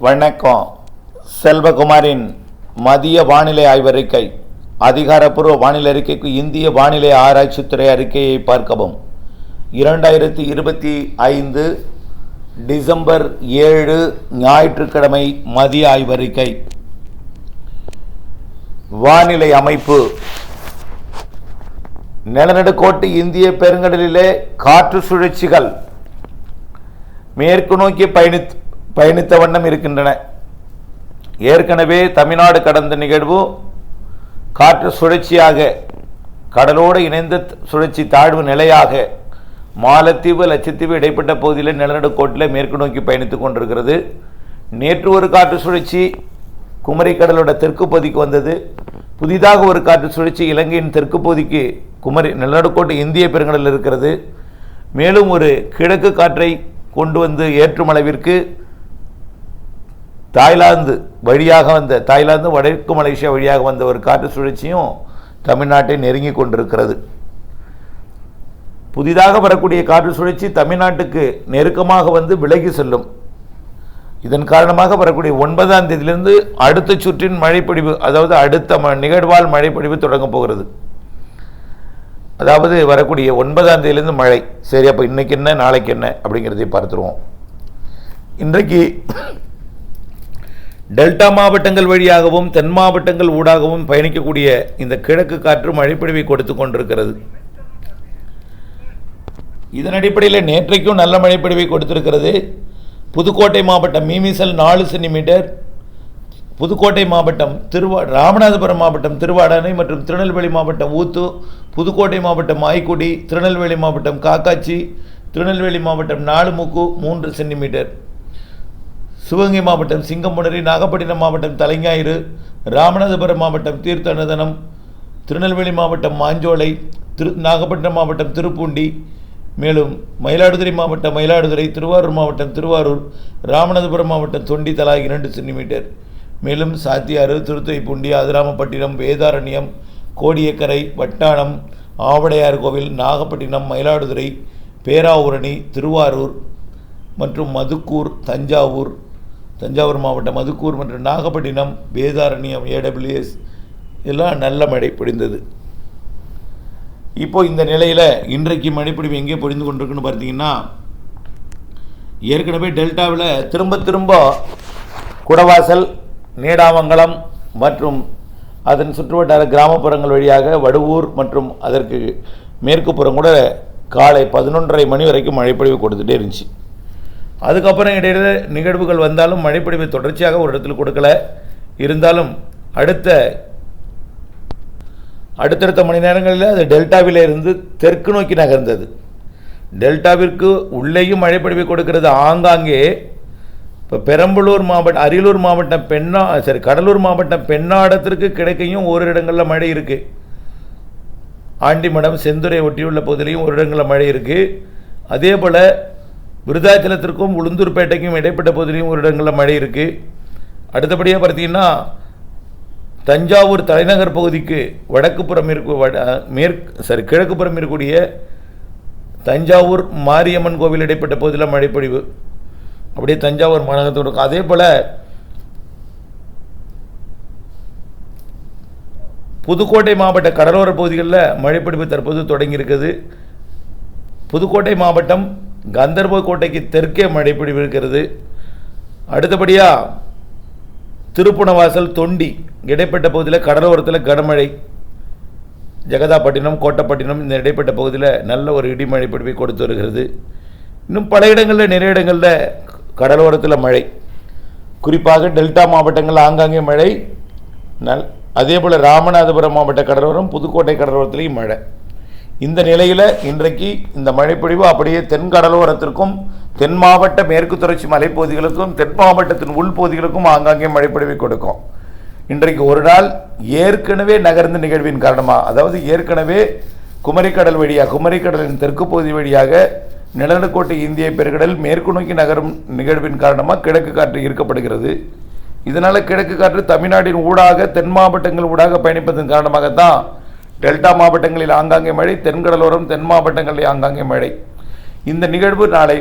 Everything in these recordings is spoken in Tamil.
வணக்கம். செல்வகுமாரின் மதிய வானிலை ஆய்வறிக்கை. அதிகாரப்பூர்வ வானிலை அறிக்கைக்கு இந்திய வானிலை ஆராய்ச்சித்துறை அறிக்கையை பார்க்கவும். 2025 டிசம்பர் 7 ஞாயிற்றுக்கிழமை மதிய ஆய்வறிக்கை. வானிலை அமைப்பு. நிலநடுக்கோட்டு இந்திய பெருங்கடலிலே காற்று சுழற்சிகள் மேற்கு நோக்கி பயணித்த வண்ணம் இருக்கின்றன. ஏற்கனவே தமிழ்நாடு கடந்த நிகழ்வு காற்று சுழற்சியாக கடலோடு இணைந்த சுழற்சி தாழ்வு நிலையாக மாலத்தீவு லட்சத்தீவு இடைப்பட்ட பகுதியில் நிலநடுக்கோட்டில் மேற்கு நோக்கி பயணித்துக் கொண்டிருக்கிறது. நேற்று ஒரு காற்று சுழற்சி குமரி கடலோட தெற்கு பகுதிக்கு வந்தது. புதிதாக ஒரு காற்று சுழற்சி இலங்கையின் தெற்கு பகுதிக்கு குமரி நிலநடுக்கோட்டு இந்திய பெருங்கடலில் இருக்கிறது. மேலும் ஒரு கிழக்கு காற்றை கொண்டு வந்து ஏற்றும் அளவிற்கு தாய்லாந்து வடக்கு மலேசியா வழியாக வந்த ஒரு காற்று சுழற்சியும் தமிழ்நாட்டை நெருங்கி கொண்டிருக்கிறது. புதிதாக வரக்கூடிய காற்று சுழற்சி தமிழ்நாட்டுக்கு நெருக்கமாக வந்து விலகி செல்லும். இதன் காரணமாக வரக்கூடிய 9ஆம் தேதியிலிருந்து அடுத்த சுற்றின் மழைப்பொழிவு, அதாவது அடுத்த நிகழ்வால் மழைப்பொழிவு தொடங்கப் போகிறது. அதாவது வரக்கூடிய 9ஆம் தேதியிலிருந்து மழை. சரி, அப்போ இன்னைக்கு என்ன நாளைக்கு என்ன அப்படிங்கிறதை பார்த்துருவோம். இன்றைக்கு டெல்டா மாவட்டங்கள் வழியாகவும் தென் மாவட்டங்கள் ஊடாகவும் பயணிக்கக்கூடிய இந்த கிழக்கு காற்று மழைப்பொழிவை கொடுத்து கொண்டிருக்கிறது. இதன் அடிப்படையில் நேற்றைக்கும் நல்ல மழைப்பொழிவை கொடுத்திருக்கிறது. புதுக்கோட்டை மாவட்டம் மீமிசல் 4 சென்டிமீட்டர், புதுக்கோட்டை மாவட்டம் ராமநாதபுரம் மாவட்டம் திருவாடானை மற்றும் திருநெல்வேலி மாவட்டம் ஊத்து, புதுக்கோட்டை மாவட்டம் ஆய்க்குடி, திருநெல்வேலி மாவட்டம் காக்காட்சி, திருநெல்வேலி மாவட்டம் நாலுமுக்கு 3 சென்டிமீட்டர், சிவகங்கை மாவட்டம் சிங்கம்புணரி, நாகப்பட்டினம் மாவட்டம் தலைஞாயிறு, ராமநாதபுரம் மாவட்டம் தீர்த்தநதனம், திருநெல்வேலி மாவட்டம் மாஞ்சோலை, நாகப்பட்டினம் மாவட்டம் திருப்பூண்டி, மேலும் மயிலாடுதுறை மாவட்டம் மயிலாடுதுறை, திருவாரூர் மாவட்டம் திருவாரூர், ராமநாதபுரம் மாவட்டம் தொண்டி தலா 2 சென்டிமீட்டர், மேலும் சாத்தியாறு, திருத்துறைப்பூண்டி, அதிராமப்பட்டினம், வேதாரண்யம், கோடியக்கரை, வட்டானம், ஆவடையார் கோவில், நாகப்பட்டினம், மயிலாடுதுறை, பேராவூரணி, திருவாரூர் மற்றும் மதுக்கூர், தஞ்சாவூர் மாவட்டம் மதுக்கூர் மற்றும் நாகப்பட்டினம், வேதாரண்யம், ஏடபிள்யூஎஸ் எல்லாம் நல்ல மழை பொழிந்தது. இப்போ இந்த நிலையில் இன்றைக்கு மழைப்பொழிவு எங்கே பொழிந்து கொண்டிருக்குன்னு பார்த்தீங்கன்னா, ஏற்கனவே டெல்டாவில் திரும்ப குடவாசல், நீடாமங்கலம் மற்றும் அதன் சுற்றுவட்டார கிராமப்புறங்கள் வழியாக வடுவூர் மற்றும் அதற்கு மேற்கு புறம் கூட காலை 11:30 மணி வரைக்கும் மழைப்பொழிவு கொடுத்துட்டே இருந்துச்சு. அதுக்கப்புறம் இடையில நிகழ்வுகள் வந்தாலும் மழைப்பொழிவு தொடர்ச்சியாக ஒரு இடத்துல கொடுக்கல. இருந்தாலும் அடுத்தடுத்த மணி நேரங்களில் அது டெல்டாவில் இருந்து தெற்கு நோக்கி நகர்ந்தது. டெல்டாவிற்கு உள்ளேயும் மழைப்பொழிவை கொடுக்கிறது. ஆங்காங்கே இப்போ பெரம்பலூர் மாவட்டம், அரியலூர் மாவட்டம், கடலூர் மாவட்டம் பெண்ணாடத்திற்கு கிடைக்கையும் ஓரிரு இடங்களில் மழை இருக்குது. ஆண்டிமடம், செந்துறை ஒட்டியுள்ள பகுதியிலையும் ஒரு இடங்களில் மழை இருக்குது. அதே போல் விருதாச்சலத்திற்கும் உளுந்தூர்பேட்டைக்கும் இடைப்பட்ட பகுதியிலையும் ஒரு இடங்களில் மழை இருக்குது. அடுத்தபடியாக பார்த்தீங்கன்னா தஞ்சாவூர் தலைநகர் பகுதிக்கு கிழக்குப்புறம் இருக்கக்கூடிய தஞ்சாவூர் மாரியம்மன் கோவில் இடைப்பட்ட பகுதியில் மழைப்பொழிவு அப்படியே தஞ்சாவூர் மாநகரத்தோடு இருக்கும். அதே போல் புதுக்கோட்டை மாவட்ட கடலோர பகுதிகளில் மழைப்பொழிவு தற்போது தொடங்கியிருக்கிறது. புதுக்கோட்டை மாவட்டம் கந்தர்போக்கோட்டைக்கு தெற்கே மழைப்பொழிவு இருக்கிறது. அடுத்தபடியாக திருப்புணவாசல், தொண்டி இடைப்பட்ட பகுதியில் கடலோரத்தில் கனமழை, ஜெகதாப்பட்டினம், கோட்டப்பட்டினம் இந்த இடைப்பட்ட பகுதியில் நல்ல ஒரு இடிமழை பொழிவை கொடுத்து வருகிறது. இன்னும் பல இடங்களில் நிறைய இடங்களில் கடலோரத்தில் மழை, குறிப்பாக டெல்டா மாவட்டங்களில் ஆங்காங்கே மழை. அதே போல் ராமநாதபுரம் மாவட்ட கடலோரம், புதுக்கோட்டை கடலோரத்திலையும் மழை. இந்த நிலையில் இன்றைக்கு இந்த மழைப்பொழிவு அப்படியே தென் கடலோரத்திற்கும் தென் மாவட்ட மேற்கு தொடர்ச்சி மலைப்பகுதிகளுக்கும் தென் மாவட்டத்தின் உள்பகுதிகளுக்கும் ஆங்காங்கே மழைப்பொழிவை கொடுக்கும். இன்றைக்கு ஒரு நாள் ஏற்கனவே நகர்ந்த நிகழ்வின் காரணமாக, அதாவது ஏற்கனவே குமரிக்கடலின் தெற்கு பகுதி வழியாக நிலநடுக்கோட்டு இந்திய பெருங்கடல் மேற்கு நோக்கி நகரும் நிகழ்வின் காரணமாக கிழக்கு காற்று ஈர்க்கப்படுகிறது. இதனால் கிழக்கு காற்று தமிழ்நாட்டின் ஊடாக தென் மாவட்டங்கள் ஊடாக பயணிப்பதன் காரணமாகத்தான் டெல்டா மாவட்டங்களில் ஆங்காங்கே மழை, தென்கடலோரம் தென் மாவட்டங்களில் ஆங்காங்கே மழை. இந்த நிகழ்வு நாளை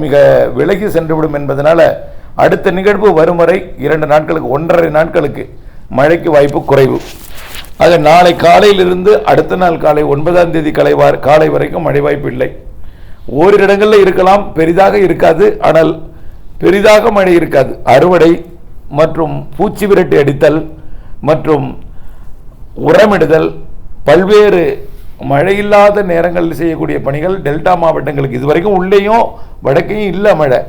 மிக விலகி சென்றுவிடும் என்பதனால அடுத்த நிகழ்வு வரும் வரை 2 நாட்களுக்கு 1.5 நாட்களுக்கு மழைக்கு வாய்ப்பு குறைவு. ஆக நாளை காலையிலிருந்து அடுத்த நாள் காலை 9ஆம் தேதி காலை வரைக்கும் மழை வாய்ப்பு இல்லை. ஓரிரு இடங்களில் இருக்கலாம், பெரிதாக இருக்காது. ஆனால் பெரிதாக மழை இருக்காது. அறுவடை மற்றும் பூச்சி விரட்டி அடித்தல் மற்றும் உரமிடுதல், பல்வேறு மழையில்லாத நேரங்களில் செய்யக்கூடிய பணிகள் டெல்டா மாவட்டங்களுக்கு இதுவரைக்கும் உள்ளேயும் வடக்கையும் இல்லை மழை.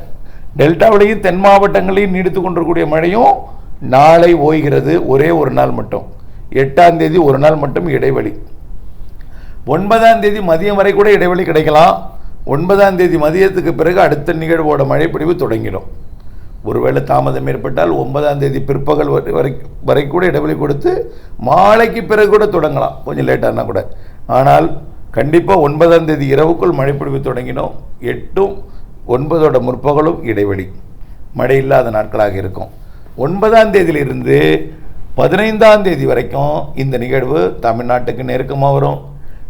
டெல்டாவிலையும் தென் மாவட்டங்களையும் நீடித்து கொண்டிருக்கக்கூடிய மழையும் நாளை ஓய்கிறது. ஒரே ஒரு நாள் மட்டும், 8ஆம் தேதி ஒரு நாள் மட்டும் இடைவெளி. 9ஆம் தேதி மதியம் வரை கூட இடைவெளி கிடைக்கலாம். 9ஆம் தேதி மதியத்துக்கு பிறகு அடுத்த நிகழ்வோட மழைப்பொழிவு தொடங்கிடும். ஒருவேளை தாமதம் ஏற்பட்டால் 9ஆம் தேதி பிற்பகல் வரை கூட இடைவெளி கொடுத்து மாலைக்கு பிறகு கூட தொடங்கலாம், கொஞ்சம் லேட்டானா கூட. ஆனால் கண்டிப்பாக 9ஆம் தேதி இரவுக்குள் மழைப்பொழிவு தொடங்கினோம். 8ம் 9ஓட முற்பகலும் இடைவெளி, மழை இல்லாத நாட்களாக இருக்கும். 9ஆம் தேதியிலிருந்து 15ஆம் தேதி வரைக்கும் இந்த நிகழ்வு தமிழ்நாட்டுக்கு நெருக்கமாக வரும்.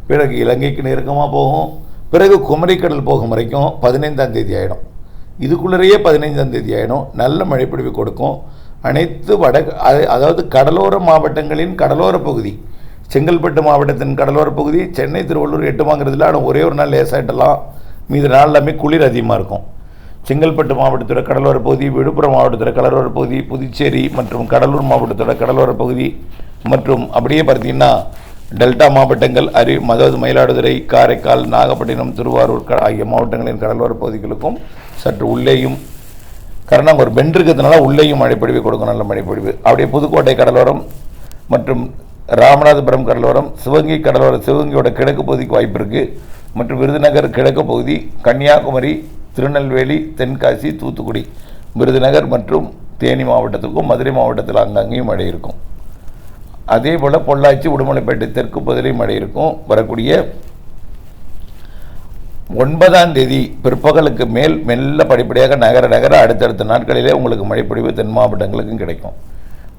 பிறகு இலங்கைக்கு நெருக்கமாக போகும். பிறகு குமரிக்கடல் போகும் வரைக்கும் 15ஆம் தேதி ஆகிடும். இதுக்குள்ளேயே 15ஆம் தேதி ஆகிடும். நல்ல மழைப்பொழிவு கொடுக்கும். அனைத்து அதாவது கடலோர மாவட்டங்களின் கடலோர பகுதி, செங்கல்பட்டு மாவட்டத்தின் கடலோர பகுதி, சென்னை திருவள்ளூர் 8 வாங்கிறதுல ஆனால் ஒரே ஒரு நாள் லேசாயிட்டலாம். மீது நாள் எல்லாமே குளிர் அதிகமாக இருக்கும். செங்கல்பட்டு மாவட்டத்தோட கடலோர பகுதி, விழுப்புரம் மாவட்டத்தோட கடலோர பகுதி, புதுச்சேரி மற்றும் கடலூர் மாவட்டத்தோட கடலோர பகுதி மற்றும் அப்படியே பார்த்தீங்கன்னா டெல்டா மாவட்டங்கள் அதாவது மயிலாடுதுறை, காரைக்கால், நாகப்பட்டினம், திருவாரூர் ஆகிய மாவட்டங்களின் கடலோர பகுதிகளுக்கும் சற்று உள்ளேயும் காரணம் ஒரு பெண்ட் இருக்கிறதுனால உள்ளேயும் மழைப்பொழிவு கொடுக்கும், நல்ல மழைப்பொழிவு. அப்படியே புதுக்கோட்டை கடலோரம் மற்றும் ராமநாதபுரம் கடலோரம், சிவகங்கை கடலோரம், சிவகங்கையோட கிழக்கு பகுதிக்கு வாய்ப்பு இருக்குது. மற்றும் விருதுநகர் கிழக்கு பகுதி, கன்னியாகுமரி, திருநெல்வேலி, தென்காசி, தூத்துக்குடி, விருதுநகர் மற்றும் தேனி மாவட்டத்துக்கும் மதுரை மாவட்டத்தில் அங்கங்கேயும் மழை இருக்கும். அதே போல் பொள்ளாச்சி, உடுமலைப்பேட்டை தெற்கு பகுதியிலையும் மழை இருக்கும். வரக்கூடிய 9ஆம் தேதி பிற்பகலுக்கு மேல் மெல்ல படிப்படியாக நகர அடுத்தடுத்த நாட்களிலே உங்களுக்கு மழைப்பொழிவு தென் மாவட்டங்களுக்கும் கிடைக்கும்.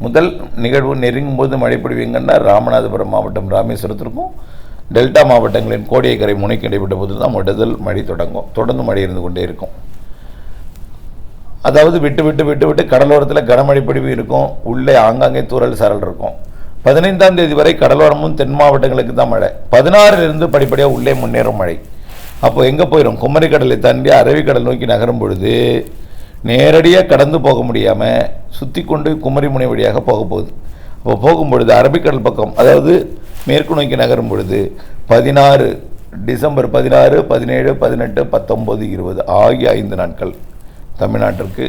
முதல் நிகழ்வு நெருங்கும் போது மழைப்பொழிவு எங்கன்னா ராமநாதபுரம் மாவட்டம் ராமேஸ்வரத்திற்கும் டெல்டா மாவட்டங்களின் கோடியக்கரை முனைக்கு இடைப்பட்ட போது தான் முதல் மழை தொடங்கும். தொடர்ந்து மழை இருந்து கொண்டே இருக்கும். அதாவது விட்டு விட்டு விட்டு விட்டு கடலோரத்தில் கனமழை பொழிவு இருக்கும். உள்ளே ஆங்காங்கே தூறல் சாரல் இருக்கும். 15ஆம் தேதி வரை கடலோரமும் தென் மாவட்டங்களுக்கு தான் மழை. 16லிருந்து படிப்படியாக உள்ளே முன்னேறும் மழை. அப்போ எங்கே போயிடும்? குமரிக்கடலை தாண்டி அரபிக்கடல் நோக்கி நகரும் பொழுது நேரடியாக கடந்து போக முடியாமல் சுற்றி கொண்டு குமரி முனை வழியாக போக போகுது. அப்போ போகும்பொழுது அரபிக்கடல் பக்கம், அதாவது மேற்கு நோக்கி நகரும் பொழுது 16 டிசம்பர் 16, 17, 18, 19, 20 ஆகிய 5 நாட்கள் தமிழ்நாட்டிற்கு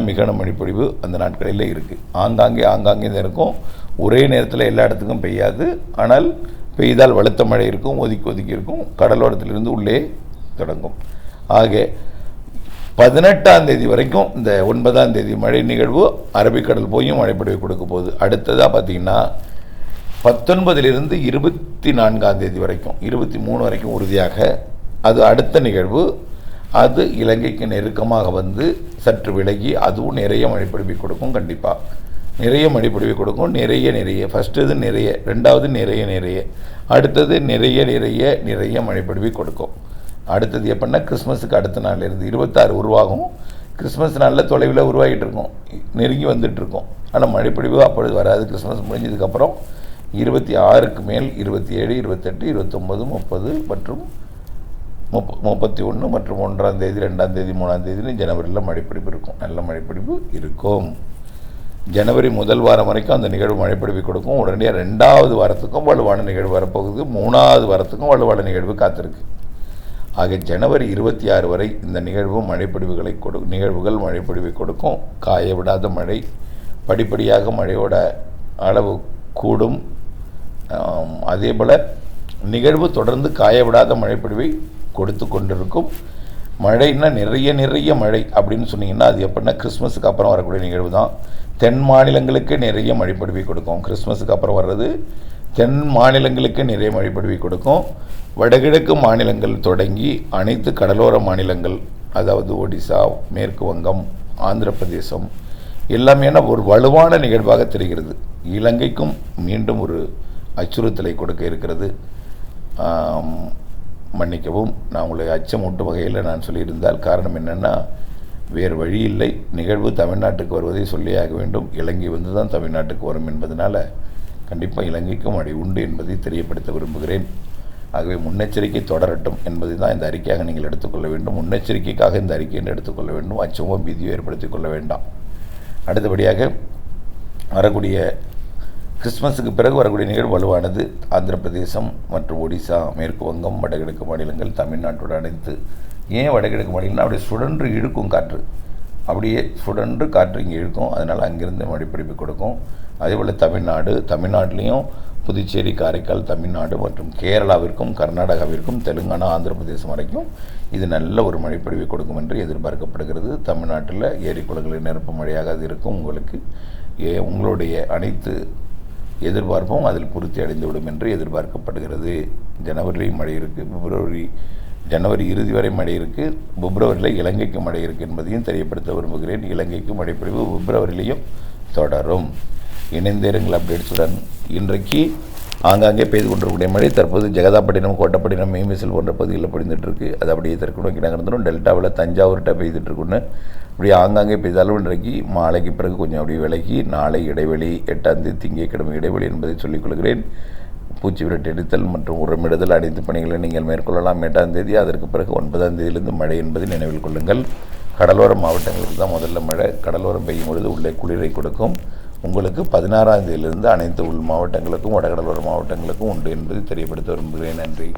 மிக மழைப்பொழிவு அந்த நாட்களில் இருக்குது. ஆங்காங்கே தான் இருக்கும். ஒரே நேரத்தில் எல்லா இடத்துக்கும் பெய்யாது. ஆனால் பெய்தால் வலுத்த மழை இருக்கும், ஒதுக்கி இருக்கும். கடலோரத்திலிருந்து உள்ளே தொடங்கும். ஆக 18ஆம் தேதி வரைக்கும் இந்த 9ஆம் தேதி மழை நிகழ்வு அரபிக்கடல் போயும் மழைப்பொழிவு கொடுக்க போகுது. அடுத்ததாக பார்த்திங்கன்னா 19லிருந்து 24ஆம் தேதி வரைக்கும் 23 வரைக்கும் உறுதியாக அது அடுத்த நிகழ்வு. அது இலங்கைக்கு நெருக்கமாக வந்து சற்று விலகி அதுவும் நிறைய மழைப்பொழிவு கொடுக்கும். கண்டிப்பாக நிறைய மழைப்பொழிவு கொடுக்கும். நிறைய ஃபஸ்ட்டு இது நிறைய, ரெண்டாவது நிறைய, அடுத்தது நிறைய மழைப்பொழிவு கொடுக்கும். அடுத்தது எப்படின்னா கிறிஸ்மஸுக்கு அடுத்த நாள்லேருந்து 26 உருவாகும். கிறிஸ்மஸ் நாளில் தொலைவில் உருவாகிட்டு இருக்கும், நெருங்கி வந்துட்டுருக்கோம். ஆனால் மழைப்பொழிவு அப்பொழுது வராது. கிறிஸ்மஸ் முடிஞ்சதுக்கப்புறம் 26க்கு மேல் 27, 28, 29, 30 மற்றும் 31 மற்றும் 1ஆம் தேதி, 2ஆம் தேதி, 3ஆம் தேதி ஜனவரியில் மழைப்பொழிவு இருக்கும். நல்ல மழைப்பொழிவு இருக்கும். ஜனவரி முதல் வாரம் வரைக்கும் அந்த நிகழ்வு மழைப்பொழிவு கொடுக்கும். உடனடியாக 2வது வாரத்துக்கும் வலுவான நிகழ்வு வரப்போகுது. 3வது வாரத்துக்கும் வலுவான நிகழ்வு காத்திருக்கு. ஆக ஜனவரி 26 வரை இந்த நிகழ்வும் நிகழ்வுகள் மழைப்பொழிவை கொடுக்கும். காய விடாத மழை, படிப்படியாக மழையோட அளவு கூடும். அதே போல் நிகழ்வு தொடர்ந்து காய விடாத மழைப்பொழிவை கொடுத்து கொண்டிருக்கும். மழைன்னா நிறைய மழை அப்படின்னு சொன்னீங்கன்னா அது எப்படின்னா கிறிஸ்மஸுக்கு அப்புறம் வரக்கூடிய நிகழ்வு தான். தென் மாநிலங்களுக்கு நிறைய மழைப்பொழிவை கொடுக்கும். கிறிஸ்மஸுக்கு அப்புறம் வர்றது தென் மாநிலங்களுக்கு நிறைய மழைப்பொழிவை கொடுக்கும். வடகிழக்கு மாநிலங்கள் தொடங்கி அனைத்து கடலோர மாநிலங்கள், அதாவது ஒடிசா, மேற்கு வங்கம், ஆந்திர பிரதேசம் எல்லாமே ஒரு வலுவான நிகழ்வாக தெரிகிறது. இலங்கைக்கும் மீண்டும் ஒரு அச்சுறுத்தலை கொடுக்க இருக்கிறது. மன்னிக்கவும், நான் உங்களை அச்சமூட்டும் வகையில் நான் சொல்லியிருந்தால் காரணம் என்னென்னா வேறு வழி இல்லை. நிகழ்வு தமிழ்நாட்டுக்கு வருவதை சொல்லியாக வேண்டும். இலங்கை வந்து தான் தமிழ்நாட்டுக்கு வரும் என்பதனால் கண்டிப்பாக இலங்கைக்கும் மழை உண்டு என்பதை தெரியப்படுத்த விரும்புகிறேன். ஆகவே முன்னெச்சரிக்கை தொடரட்டும் என்பதை தான் இந்த அறிக்கையாக நீங்கள் எடுத்துக்கொள்ள வேண்டும். முன்னெச்சரிக்கைக்காக இந்த அறிக்கை என்று எடுத்துக்கொள்ள வேண்டும். அச்சமோ பீதியோ ஏற்படுத்திக் கொள்ள வேண்டாம். அடுத்தபடியாக வரக்கூடிய கிறிஸ்மஸுக்கு பிறகு வரக்கூடிய நிகழ்வு வலுவானது. ஆந்திர பிரதேசம் மற்றும் ஒடிசா, மேற்கு வங்கம், வடகிழக்கு மாநிலங்கள், தமிழ்நாட்டோடு அனைத்து. ஏன் வடகிழக்கு மாநிலம்னா அப்படியே சுழன்று இழுக்கும் காற்று, அப்படியே சுழன்று காற்று இங்கே இழுக்கும். அதனால் அங்கிருந்து மழைப்பிடிப்பு கொடுக்கும். அதேபோல் தமிழ்நாட்டிலையும் புதுச்சேரி, காரைக்கால், தமிழ்நாடு மற்றும் கேரளாவிற்கும், கர்நாடகாவிற்கும், தெலுங்கானா, ஆந்திர பிரதேசம் வரைக்கும் இது நல்ல ஒரு மழைப்பொழிவை கொடுக்கும் என்று எதிர்பார்க்கப்படுகிறது. தமிழ்நாட்டில் ஏரி குளங்களை நிரப்பும் மழையாக அது இருக்கும். உங்களுடைய அனைத்து எதிர்பார்ப்பும் அதில் பூர்த்தி அடைந்துவிடும் என்று எதிர்பார்க்கப்படுகிறது. ஜனவரியிலையும் மழை இருக்குது, ஜனவரி இறுதி வரை மழை இருக்குது. பிப்ரவரியில் இலங்கைக்கு மழை இருக்குது என்பதையும் தெரியப்படுத்த விரும்புகிறேன். இலங்கைக்கு மழைப்பொழிவு பிப்ரவரியிலையும் தொடரும். இணைந்தேருங்கள் அப்டேட்ஸுடன். இன்றைக்கு ஆங்காங்கே பெய்து கொண்டிருக்கூடிய மழை தற்போது ஜெகதாப்பட்டினம், கோட்டப்பட்டினம், மீமிசல் போன்ற பகுதிகளில் பொழிந்துட்டுருக்கு. அது அப்படியே தெற்கு நோக்கி நகர்ந்துடும். டெல்டாவில் தஞ்சாவூர்கிட்ட பெய்துட்டுருக்குன்னு அப்படியே ஆங்காங்கே பெய்தாலும் இன்றைக்கு மாலைக்கு பிறகு கொஞ்சம் அப்படியே விலகி நாளை இடைவெளி 8ஆம் தேதி திங்கட்கிழமை இடைவெளி என்பதை சொல்லிக்கொள்கிறேன். பூச்சி விரட்டு எடுத்தல் மற்றும் உரமிடுதல் அனைத்து பணிகளை நீங்கள் மேற்கொள்ளலாம் 8ஆம் தேதி. அதற்கு பிறகு 9ஆம் தேதியிலிருந்து மழை என்பதை நினைவில் கொள்ளுங்கள். கடலோர மாவட்டங்களுக்கு தான் முதல்ல மழை. கடலோரம் பெய்யும் பொழுது உள்ளே குளிரை கொடுக்கும். உங்களுக்கு 16ஆம் தேதியிலிருந்து அனைத்து உள் மாவட்டங்களுக்கும் வடகடலோர மாவட்டங்களுக்கும் உண்டு என்பதை தெரியப்படுத்த விரும்புகிறேன். நன்றி.